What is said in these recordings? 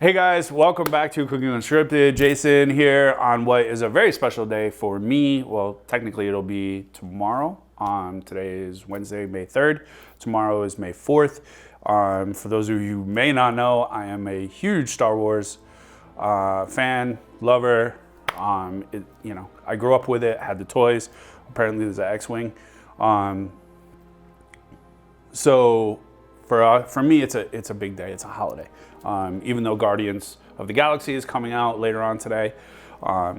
Hey guys, welcome back to Cooking Unscripted. Jason here on what is a very special day for me. Well, technically it'll be tomorrow. Today is Wednesday, May 3rd. Tomorrow is May 4th. For those of you who may not know, I am a huge Star Wars fan, lover. I grew up with it, had the toys. Apparently there's an X-Wing. So for me, it's a big day. It's a holiday. Even though Guardians of the Galaxy is coming out later on today,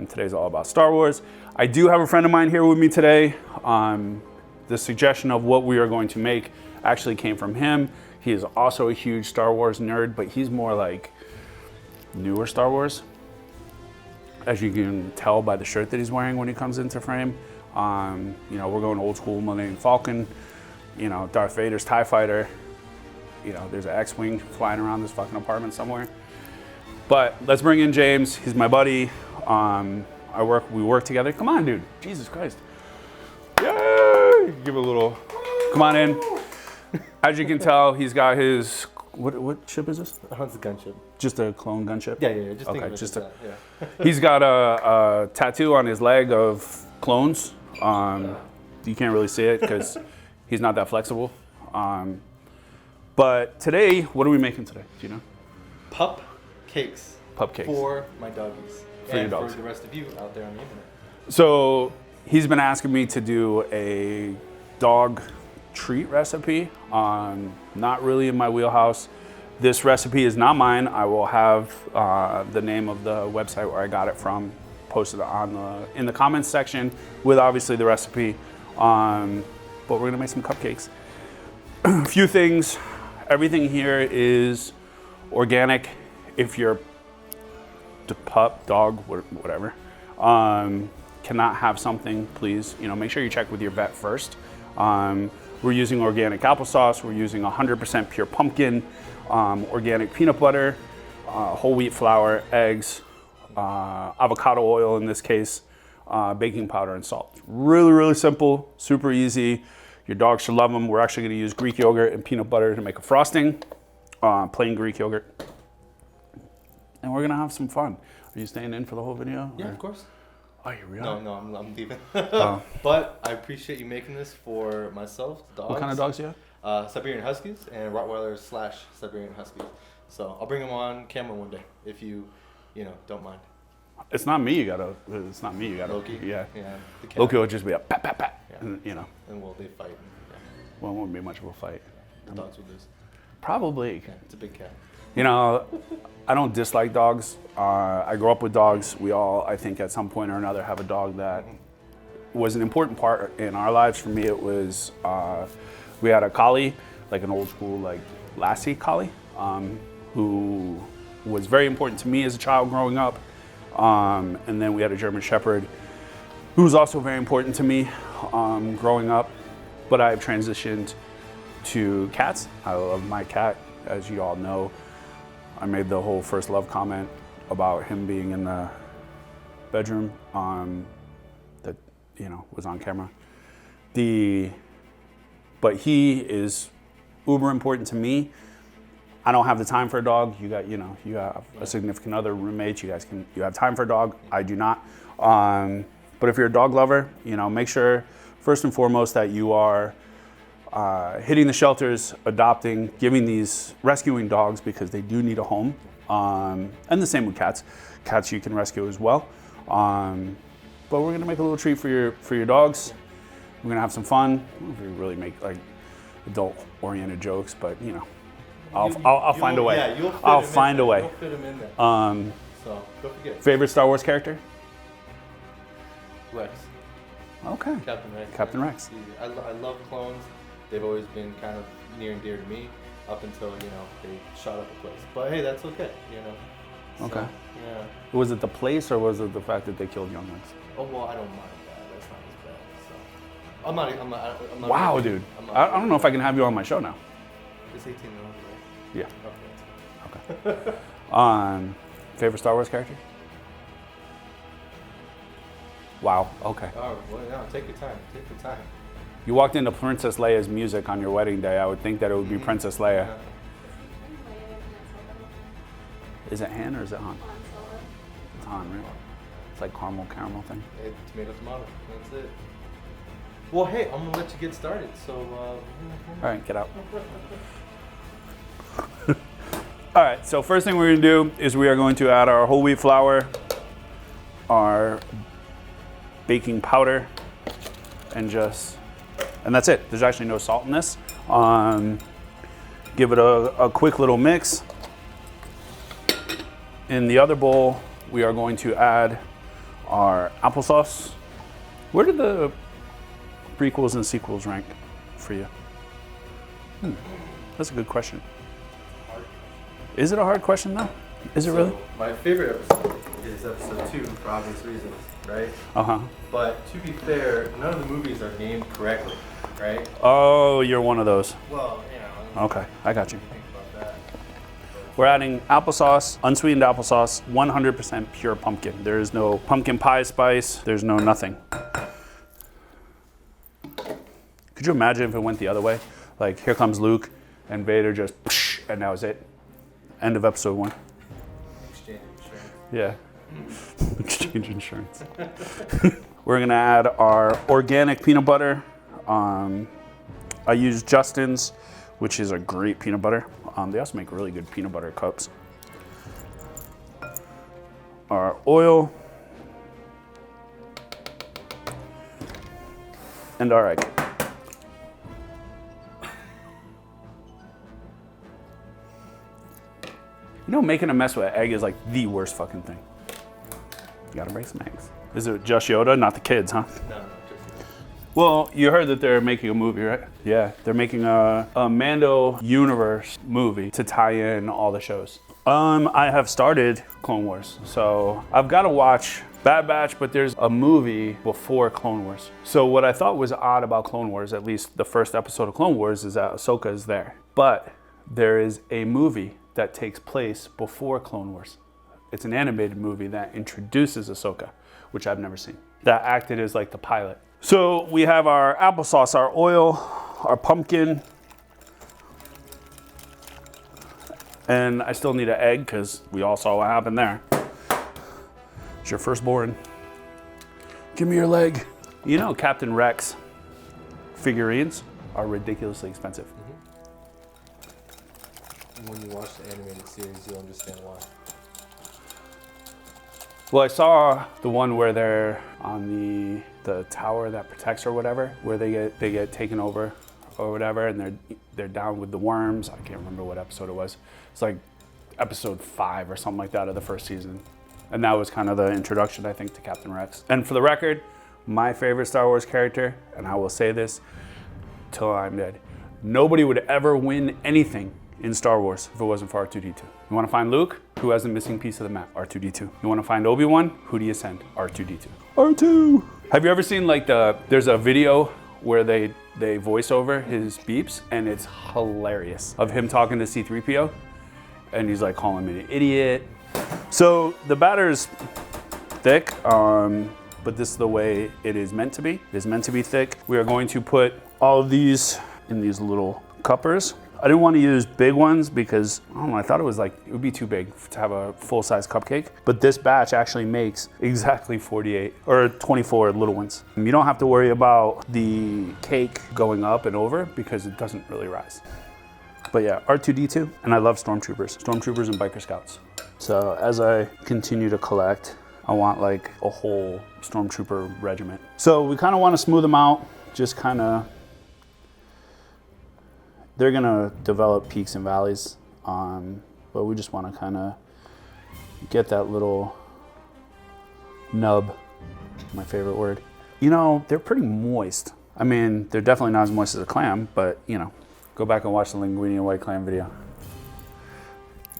today's all about Star Wars. I do have a friend of mine here with me today. The suggestion of what we are going to make actually came from him. He is also a huge Star Wars nerd, but he's more like newer Star Wars, as you can tell by the shirt that he's wearing when he comes into frame. We're going old school Millennium Falcon, Darth Vader's TIE Fighter. There's an X-Wing flying around this fucking apartment somewhere. But let's bring in James. He's my buddy. We work together. Come on, dude. Jesus Christ. Yay! Give it a little. Come on in. As you can tell, he's got his. What ship is this? It's a gunship. Just a clone gunship? Yeah. Just think okay, of it just as that. Yeah. He's got a tattoo on his leg of clones. You can't really see it because he's not that flexible. But today, what are we making today? Do you know? Pup Cakes. Pup Cakes. For my doggies. For your dogs. For the rest of you out there on the internet. So he's been asking me to do a dog treat recipe. Not really in my wheelhouse. This recipe is not mine. I will have the name of the website where I got it from posted in the comments section with obviously the recipe. But we're gonna make some cupcakes. A few things. Everything here is organic. If you're the pup, dog, whatever, cannot have something, please, make sure you check with your vet first. We're using organic applesauce. We're using 100% pure pumpkin, organic peanut butter, whole wheat flour, eggs, avocado oil in this case, baking powder and salt. Really, really simple, super easy. Your dog should love them. We're actually gonna use Greek yogurt and peanut butter to make a frosting, plain Greek yogurt. And we're gonna have some fun. Are you staying in for the whole video? Yeah, of course. Oh, you really? No, I'm leaving. But I appreciate you making this for myself, dogs. What kind of dogs do you have? Siberian Huskies and Rottweilers / Siberian Huskies. So I'll bring them on camera one day if you don't mind. It's not me you gotta. Loki? Yeah. The cat. Loki will just be a pat, pat, pat. Yeah. And, And they fight. Yeah. Well, it won't be much of a fight. The dogs will lose. Probably. Yeah, it's a big cat. I don't dislike dogs. I grew up with dogs. We all, I think, at some point or another have a dog that was an important part in our lives. For me, it was, we had a collie, like an old school, like Lassie collie, who was very important to me as a child growing up. And then we had a German Shepherd who was also very important to me growing up. But I've transitioned to cats. I love my cat, as you all know. I made the whole first love comment about him being in the bedroom that was on camera. But he is uber important to me. I don't have the time for a dog. You have a significant other, roommates. You have time for a dog. I do not. But if you're a dog lover, make sure first and foremost that you are hitting the shelters, adopting, rescuing dogs because they do need a home. And the same with cats. Cats you can rescue as well. But we're gonna make a little treat for your dogs. We're gonna have some fun. We really make like adult-oriented jokes, but I'll find a way. Yeah, I'll find a way. You'll fit them in there. So don't forget. Favorite Star Wars character? Rex. Okay. Captain Rex. Rex. I love clones. They've always been kind of near and dear to me up until they shot up the place. But hey, that's okay. So, Okay. Yeah. Was it the place or was it the fact that they killed younglings? Oh well, I don't mind that. That's not as bad. So I'm not. Wow, really, dude. I I don't know if I can have you on my show now. It's 18 minutes, Yeah. right? Okay. Favorite Star Wars character? Wow. Okay. Oh well, no. Take your time. You walked into Princess Leia's music on your wedding day. I would think that it would be Princess Leia. Is it Han or is it Han? It's Han, right? It's like caramel thing. Tomato. That's it. Well, hey, I'm gonna let you get started. So. All right, get out. All right, so first thing we're gonna do is we are going to add our whole wheat flour, our baking powder, and that's it. There's actually no salt in this. Give it a quick little mix. In the other bowl, we are going to add our applesauce. Where did the prequels and sequels rank for you? That's a good question. Is it a hard question though? Is it really? My favorite episode is episode 2 for obvious reasons, right? But to be fair, none of the movies are named correctly, right? Oh, you're one of those. Well, you know. Okay, I got you. Think about that. We're adding applesauce, unsweetened applesauce, 100% pure pumpkin. There is no pumpkin pie spice. There's no nothing. Could you imagine if it went the other way? Like, here comes Luke, and Vader just, and that was it. End of episode 1. Exchange insurance. Yeah. Exchange insurance. We're gonna add our organic peanut butter. I use Justin's, which is a great peanut butter. They also make really good peanut butter cups. Our oil. And our egg. You know, making a mess with an egg is like the worst fucking thing. You gotta break some eggs. Is it just Yoda, not the kids, huh? No, just Yoda. Well, you heard that they're making a movie, right? Yeah, they're making a Mando universe movie to tie in all the shows. I have started Clone Wars, so I've got to watch Bad Batch, but there's a movie before Clone Wars. So what I thought was odd about Clone Wars, at least the first episode of Clone Wars, is that Ahsoka is there. But there is a movie that takes place before Clone Wars. It's an animated movie that introduces Ahsoka, which I've never seen. That acted as like the pilot. So we have our applesauce, our oil, our pumpkin, and I still need an egg because we all saw what happened there. It's your firstborn. Give me your leg. You know, Captain Rex figurines are ridiculously expensive. When you watch the animated series, you'll understand why. Well, I saw the one where they're on the tower that protects or whatever, where they get taken over or whatever, and they're down with the worms. I can't remember what episode it was. It's like episode 5 or something like that of the first season. And that was kind of the introduction, I think, to Captain Rex. And for the record, my favorite Star Wars character, and I will say this till I'm dead, nobody would ever win anything in Star Wars if it wasn't for R2-D2. You want to find Luke? Who has the missing piece of the map? R2-D2. You want to find Obi-Wan? Who do you send? R2-D2. R2! Have you ever seen like there's a video where they voice over his beeps, and it's hilarious, of him talking to C-3PO, and he's like calling him an idiot. So the batter is thick, but this is the way it is meant to be. It is meant to be thick. We are going to put all of these in these little cuppers. I didn't want to use big ones because, I don't know, I thought it would be too big to have a full-size cupcake. But this batch actually makes exactly 48 or 24 little ones. You don't have to worry about the cake going up and over because it doesn't really rise. But yeah, R2-D2, and I love Stormtroopers and Biker Scouts. So as I continue to collect, I want like a whole Stormtrooper regiment. So we kind of want to smooth them out, just kind of. They're gonna develop peaks and valleys, but we just want to kind of get that little nub, my favorite word. You know, they're pretty moist. I mean, they're definitely not as moist as a clam, but you know, go back and watch the linguine and white clam video.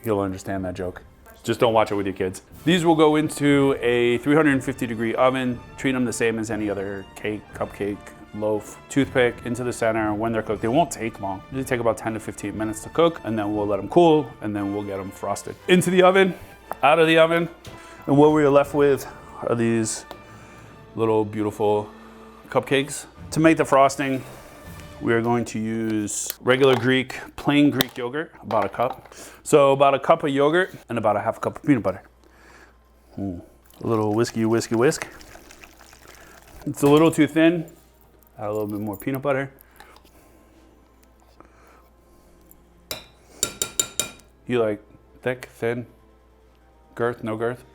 You'll understand that joke. Just don't watch it with your kids. These will go into a 350-degree oven. Treat them the same as any other cake, cupcake, loaf, toothpick into the center. When they're cooked, they won't take long. They take about 10 to 15 minutes to cook, and then we'll let them cool, and then we'll get them frosted. Into the oven, out of the oven, and what we are left with are these little beautiful cupcakes. To make the frosting, We are going to use regular Greek, plain Greek yogurt, about a cup. So about a cup of yogurt and about a half a cup of peanut butter. A little whisk. It's a little too thin. Add a little bit more peanut butter. You like thick, thin, girth, no girth?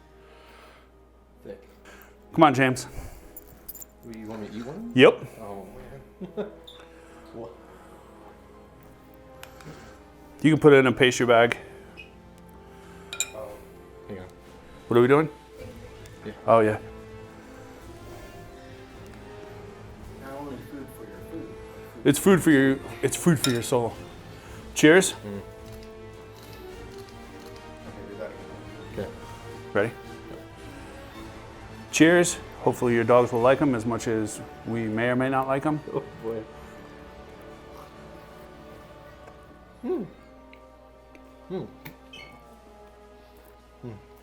Thick. Come on, James. You want me to eat one? Yep. Oh, man. What? You can put it in a pastry bag. Oh, hang on. What are we doing? Yeah. Oh, yeah. Not only food for your food. It's food for your soul. Cheers. Okay. Ready? Cheers. Hopefully your dogs will like them as much as we may or may not like them. Oh boy.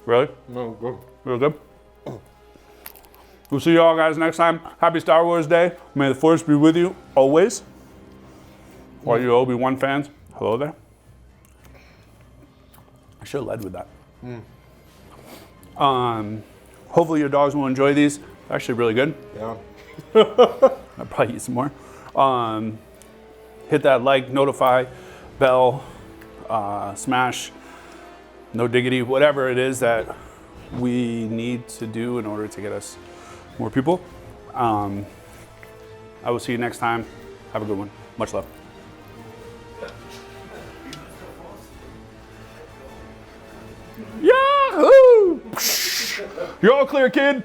Really? No, good. Real good? We'll see you all guys next time. Happy Star Wars Day. May the Force be with you always. All you Obi-Wan fans, hello there. I should have led with that. Hopefully your dogs will enjoy these. They're actually really good. Yeah. I'll probably eat some more. Hit that like, notify, bell, smash, no diggity, whatever it is that we need to do in order to get us more people. I will see you next time. Have a good one. Much love. Yahoo! You're all clear, kid.